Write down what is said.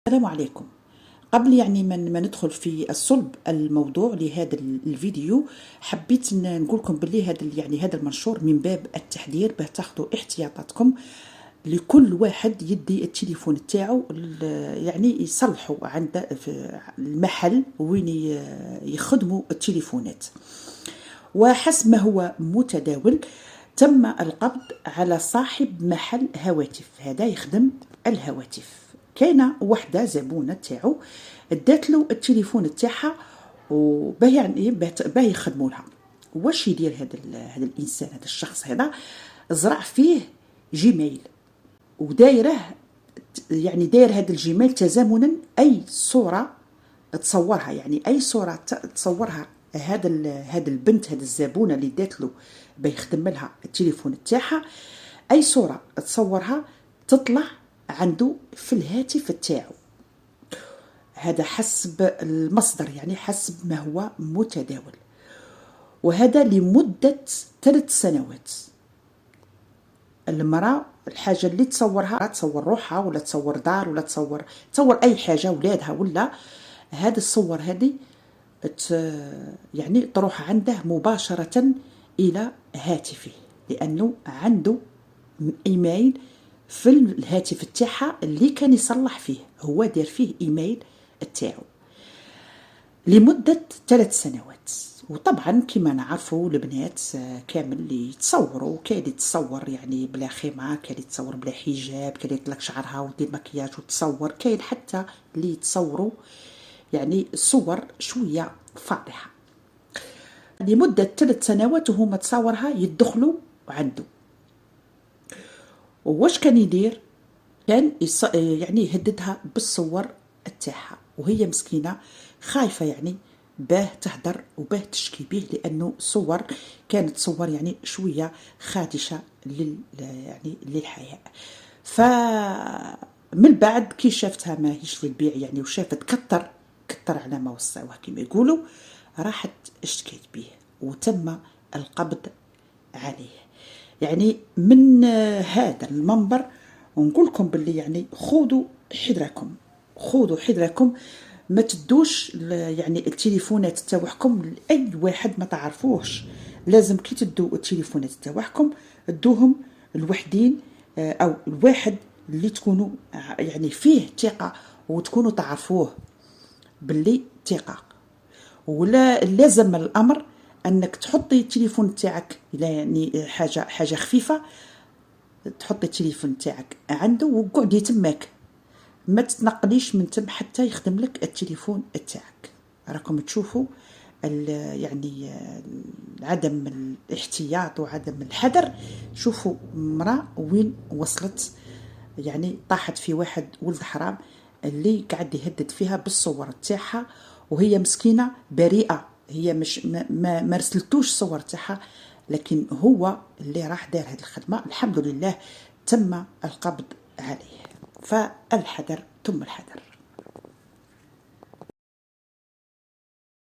السلام عليكم. قبل ما ندخل في الصلب الموضوع لهذا الفيديو، حبيت نقول لكم باللي هذا المنشور من باب التحذير، باه تاخذوا احتياطاتكم. لكل واحد يدي التليفون تاعو يعني يصلحوا عند في المحل وين يخدموا التليفونات. وحسب ما هو متداول، تم القبض على صاحب محل هواتف، هذا يخدم الهواتف. كاينه وحده زبونه تاعو ادات له التليفون تاعها وباه يعني باه يخدموا لها. واش يدير هذا الانسان، هذا الشخص هذا زرع فيه جيميل ودايره، يعني داير هذا الجيميل تزامنا اي صوره تصورها، يعني اي صوره تصورها هذا البنت، هذا الزبونه اللي دات له بيخدم لها التليفون تاعها، اي صوره تصورها تطلع عنده في الهاتف تاعو. هذا حسب المصدر، يعني حسب ما هو متداول، وهذا لمده 3 سنوات. المرأة الحاجة اللي تصورها، تصور روحها ولا تصور دار ولا تصور أي حاجة، ولادها ولا هذه الصور هذه يعني تروح عنده مباشرة إلى هاتفه، لأنه عنده إيميل في الهاتف تاعها اللي كان يصلح فيه، هو دير فيه إيميل تاعو لمدة 3 سنوات. وطبعا كما نعرفوا البنات كامل اللي يتصوروا، كاين اللي تصور يعني بلا خيمه، كاين اللي تصور بلا حجاب، كاين اللي يطلق شعرها ودير مكياج وتصور، كاين حتى اللي يتصوروا يعني صور شويه فاضحه. لمده 3 سنوات وهما تصورها يدخلوا عنده. واش كان يدير؟ كان يعني يهددها بالصور تاعها، وهي مسكينه خايفه يعني باه تهدر وباه تشكي به، لانه صور كانت صور يعني شويه خادشه يعني للحياه. فمن بعد كي شافتها ماهيش للبيع يعني، وشافت كتر على ما وصاوها كما يقولوا، راحت اشتكيت به وتم القبض عليه. يعني من هذا المنبر ونقول لكم باللي يعني خذوا حذركم، ما تدوش يعني التليفونات تاعكم لاي واحد ما تعرفوش. لازم كي تدوا التليفونات تاعكم ادوهم الوحدين او الواحد اللي تكونوا يعني فيه ثقه وتكونوا تعرفوه باللي ثقه. ولا لازم الامر انك تحطي التليفون تاعك يعني حاجه خفيفه، تحطي التليفون تاعك عنده وقعدي تماك، ما تتنقليش من تم حتى يخدم لك التليفون تاعك. راكم تشوفوا يعني عدم الاحتياط وعدم الحذر. شوفوا مرأة وين وصلت، يعني طاحت في واحد ولد حرام اللي قاعد يهدد فيها بالصور تاعها، وهي مسكينه بريئه، هي مش ما رسلتوش صور تاعها، لكن هو اللي راح دار هذه الخدمه. الحمد لله تم القبض عليه. فالحذر ثم الحذر.